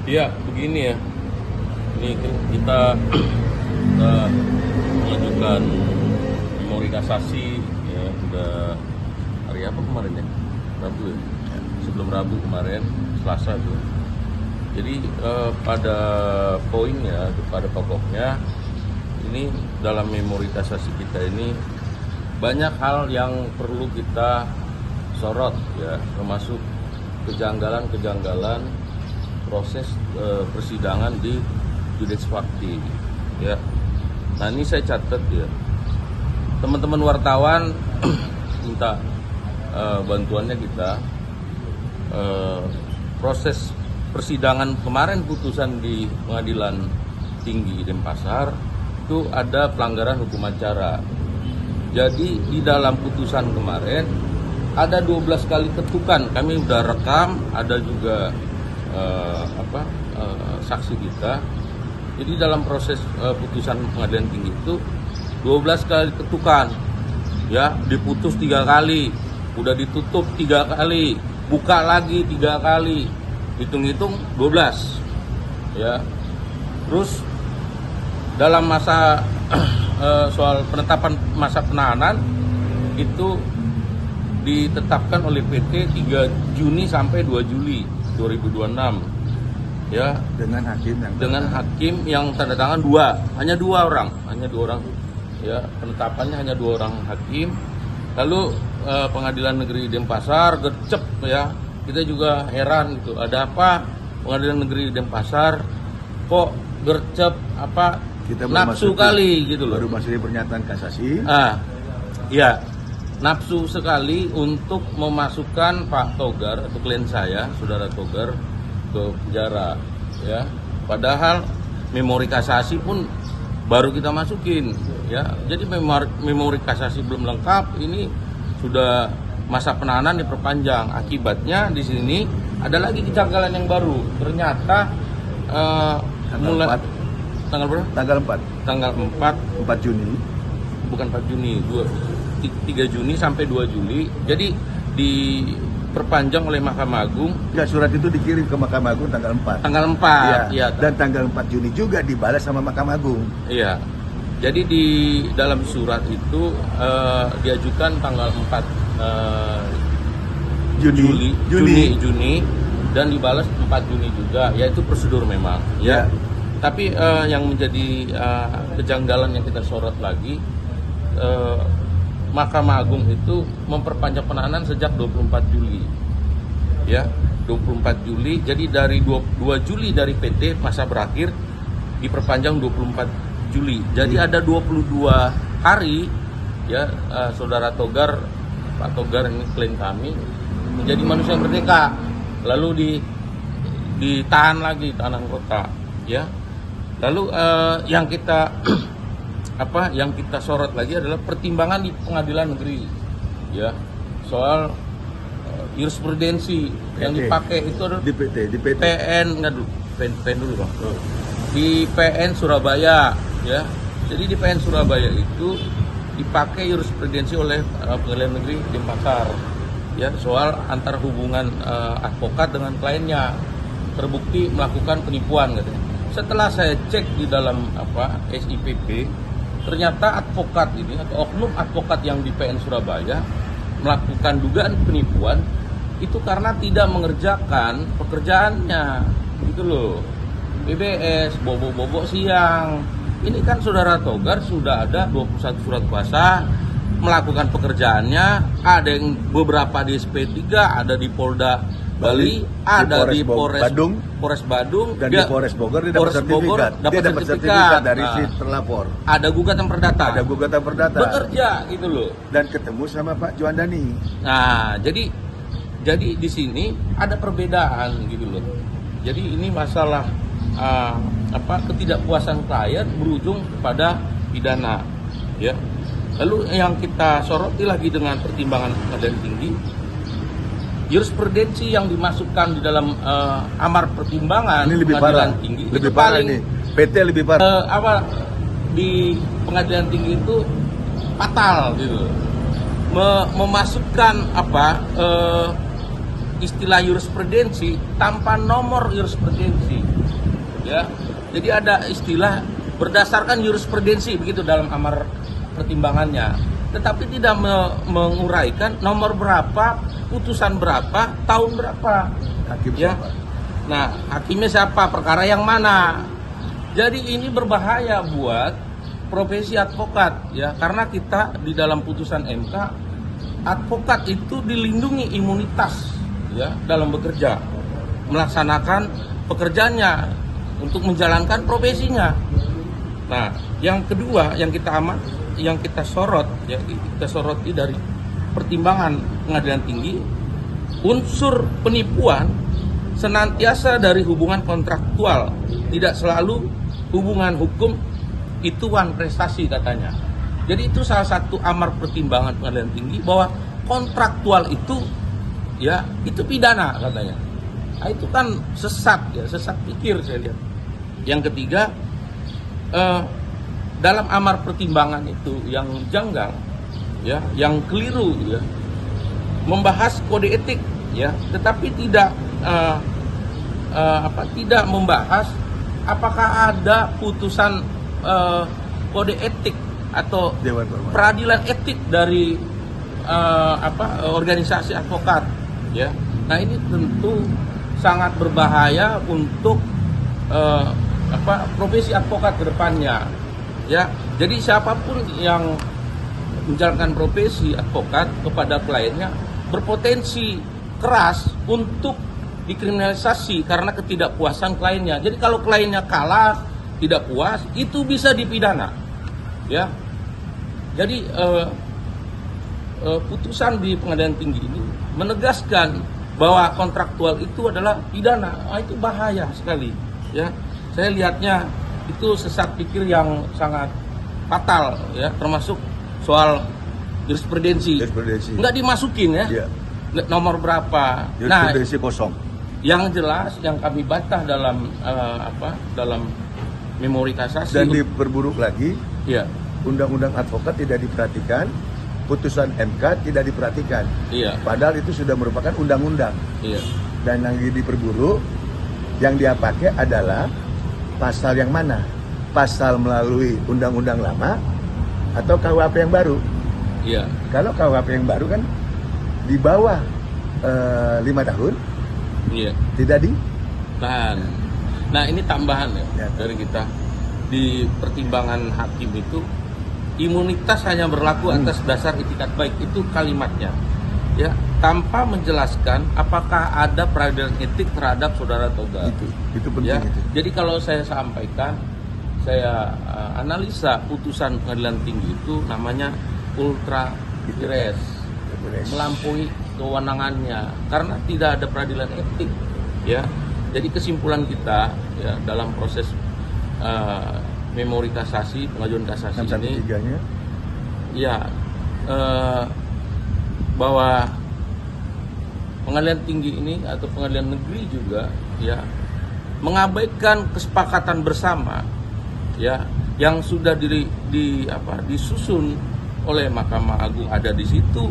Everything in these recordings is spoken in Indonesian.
Iya, begini ya. Ini kita mengajukan memori kasasi ya, udah hari apa kemarin ya? Rabu ya? Sebelum Rabu kemarin, Selasa tuh. Jadi pada poinnya, pada pokoknya, ini dalam memori kasasi kita ini banyak hal yang perlu kita sorot ya, termasuk kejanggalan-kejanggalan proses persidangan di Judex Fakti ya. Nah ini saya catat ya, teman-teman wartawan minta bantuannya kita. Proses persidangan kemarin, putusan di Pengadilan Tinggi Denpasar itu ada pelanggaran hukum acara. Jadi di dalam putusan kemarin ada 12 kali ketukan, kami udah rekam, ada juga saksi kita. Jadi dalam proses putusan Pengadilan Tinggi itu 12 kali ketukan ya, diputus 3 kali, udah ditutup 3 kali, buka lagi 3 kali, hitung-hitung 12 ya. Terus dalam masa soal penetapan masa penahanan itu ditetapkan oleh PT 3 Juni sampai 2 Juli 2026 ya, dengan hakim yang tanda tangan hanya dua orang ya, penetapannya hanya 2 orang hakim. Lalu Pengadilan Negeri Denpasar gercep ya, kita juga heran gitu, ada apa Pengadilan Negeri Denpasar kok gercep, apa kita nafsu kali gitu loh. Baru masuk pernyataan kasasi. Ya, nafsu sekali untuk memasukkan Pak Togar atau klien saya, saudara Togar, ke penjara ya. Padahal memori kasasi pun baru kita masukin ya. Jadi memori kasasi belum lengkap, ini sudah masa penahanan diperpanjang. Akibatnya di sini ada lagi kejanggalan yang baru. Ternyata mulai tanggal berapa? Tanggal 4 Juni. Bukan 4 Juni, 3 Juni sampai 2 Juli. Jadi diperpanjang oleh Mahkamah Agung. Ya, surat itu dikirim ke Mahkamah Agung tanggal 4. Tanggal 4, ya. Dan tanggal 4 Juni juga dibalas sama Mahkamah Agung. Iya. Jadi di dalam surat itu diajukan tanggal 4 Juni dan dibalas 4 Juni juga. Ya itu prosedur memang ya. Tapi yang menjadi kejanggalan yang kita sorot lagi, Mahkamah Agung itu memperpanjang penahanan sejak 24 Juli. Ya, 24 Juli. Jadi dari 2 Juli dari PT masa berakhir diperpanjang 24 Juli. Jadi ada 22 hari ya, saudara Togar, Pak Togar ini klien kami, menjadi manusia merdeka. Lalu ditahan lagi, tahanan kota ya. Lalu yang kita yang kita sorot lagi adalah pertimbangan di Pengadilan Negeri ya, soal jurisprudensi yang dipakai itu adalah di PT. PN dulu Bang. Di PN Surabaya ya. Jadi di PN Surabaya itu dipakai jurisprudensi oleh Pengadilan Negeri Denpasar ya, soal antar hubungan advokat dengan kliennya, terbukti melakukan penipuan katanya. Setelah saya cek di dalam SIPP, ternyata advokat ini atau oknum advokat yang di PN Surabaya melakukan dugaan penipuan itu karena tidak mengerjakan pekerjaannya gitu loh. BBS, bobo-bobo siang. Ini kan saudara Togar sudah ada 21 surat kuasa melakukan pekerjaannya, ada yang beberapa di SP3, ada di Polda Bali, ada di Polres Badung, dan di Polres Bogor dia dapat sertifikat dari si terlapor. Ada gugatan perdata. Bekerja gitu loh. Dan ketemu sama Pak Juandani. Nah, jadi di sini ada perbedaan gitu loh. Jadi ini masalah ketidakpuasan klien berujung kepada pidana ya. Lalu yang kita soroti lagi dengan pertimbangan Pengadilan Tinggi, jurisprudensi yang dimasukkan di dalam amar pertimbangan ini lebih Pengadilan parah. Tinggi lebih itu parah paling ini. PT lebih parah. Di Pengadilan Tinggi itu fatal gitu. Memasukkan istilah jurisprudensi tanpa nomor jurisprudensi, ya. Jadi ada istilah berdasarkan jurisprudensi begitu dalam amar pertimbangannya, tetapi tidak menguraikan nomor berapa, putusan berapa, tahun berapa. Hakim Ya. siapa? Nah, hakimnya siapa, perkara yang mana. Jadi ini berbahaya buat profesi advokat, ya, karena kita di dalam putusan MK, advokat itu dilindungi imunitas, ya, dalam bekerja, melaksanakan pekerjaannya untuk menjalankan profesinya. Nah, yang kedua yang kita sorot, ya, kita soroti dari pertimbangan pengadilan tinggi, unsur penipuan senantiasa dari hubungan kontraktual, tidak selalu hubungan hukum. Itu wan prestasi katanya. Jadi itu salah satu amar pertimbangan pengadilan tinggi bahwa kontraktual itu, ya, itu pidana katanya. Nah, itu kan sesat, ya, sesat pikir saya lihat. Yang ketiga, dalam amar pertimbangan itu yang janggal, ya, yang keliru, ya, membahas kode etik, ya, tetapi tidak tidak membahas apakah ada putusan kode etik atau Dewan Perwakilan. peradilan etik dari organisasi advokat, ya. Nah, ini tentu sangat berbahaya untuk profesi advokat ke depannya, ya. Jadi siapapun yang menjalankan profesi advokat kepada kliennya berpotensi keras untuk dikriminalisasi karena ketidakpuasan kliennya. Jadi kalau kliennya kalah, tidak puas, itu bisa dipidana, ya. Jadi putusan di pengadilan tinggi ini menegaskan bahwa kontraktual itu adalah pidana. Nah, itu bahaya sekali, ya. Saya lihatnya itu sesat pikir yang sangat fatal, ya, termasuk soal jurisprudensi. Nggak dimasukin, ya. Iya. Nomor berapa. Jurisprudensi kosong. Yang jelas yang kami bantah dalam dalam memori kasasi. Dan diperburuk lagi, Iya. undang-undang advokat tidak diperhatikan, putusan MK tidak diperhatikan. Iya. Padahal itu sudah merupakan undang-undang. Iya. Dan yang diperburuk, yang dia pakai adalah pasal yang mana? Pasal melalui undang-undang lama atau KUHP yang baru? Iya. Kalau KUHP yang baru kan di bawah 5 tahun, Iya. tidak di Tahan. Nah, ini tambahan, ya, Ya. dari kita di pertimbangan hakim itu, imunitas hanya berlaku atas dasar itikat baik, itu kalimatnya, ya, tanpa menjelaskan apakah ada peradilan etik terhadap saudara atau enggak. itu penting, Ya, itu. jadi kalau saya sampaikan, saya analisa putusan pengadilan tinggi itu namanya ultra vires, melampaui kewenangannya karena tidak ada peradilan etik, ya. Jadi kesimpulan kita, ya, dalam proses memori kasasi, pengajuan kasasi ini, 613-nya ya, bahwa pengadilan tinggi ini atau pengadilan negeri juga, ya, mengabaikan kesepakatan bersama, ya, yang sudah disusun oleh Mahkamah Agung, ada di situ,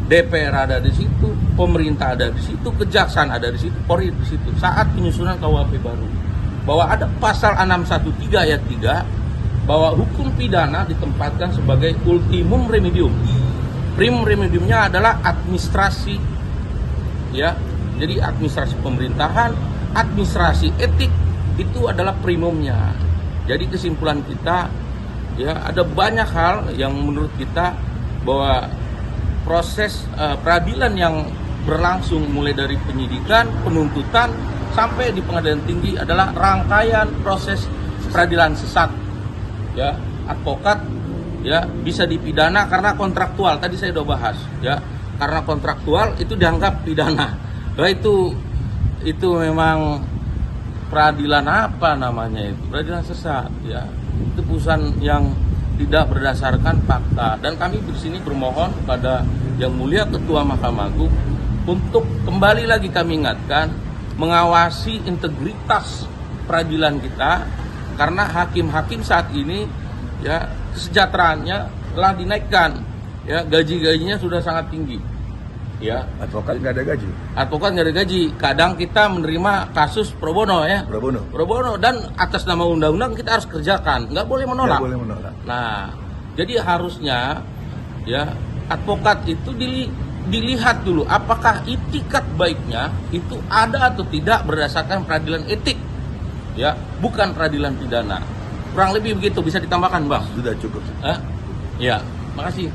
DPR ada di situ, pemerintah ada di situ, kejaksaan ada di situ, Polri di situ saat penyusunan KUHP baru, bahwa ada pasal 613 ayat 3 bahwa hukum pidana ditempatkan sebagai ultimum remedium. Primum remediumnya adalah administrasi, ya. Jadi administrasi pemerintahan, administrasi etik itu adalah primumnya. Jadi kesimpulan kita, ya, ada banyak hal yang menurut kita bahwa proses peradilan yang berlangsung mulai dari penyidikan, penuntutan sampai di pengadilan tinggi adalah rangkaian proses peradilan sesat, ya. Advokat, ya, bisa dipidana karena kontraktual. Tadi saya sudah bahas, ya, karena kontraktual itu dianggap pidana. Nah, itu memang peradilan apa namanya itu? Peradilan sesat, ya. Itu putusan yang tidak berdasarkan fakta, dan kami di sini bermohon kepada Yang Mulia Ketua Mahkamah Agung untuk kembali lagi kami ingatkan mengawasi integritas peradilan kita, karena hakim-hakim saat ini, ya, kesejahteraannya telah dinaikkan, ya, gaji-gajinya sudah sangat tinggi, ya. Advokat nggak ada gaji. Advokat nggak ada gaji. Kadang kita menerima kasus pro bono ya. Pro bono. Pro bono, dan atas nama undang-undang kita harus kerjakan, nggak boleh menolak. Nggak boleh menolak. Nah, jadi harusnya ya advokat itu dilihat dulu apakah itikat baiknya itu ada atau tidak berdasarkan peradilan etik, ya, bukan peradilan pidana. Kurang lebih begitu, bisa ditambahkan, Bang? Sudah cukup. Ya, makasih.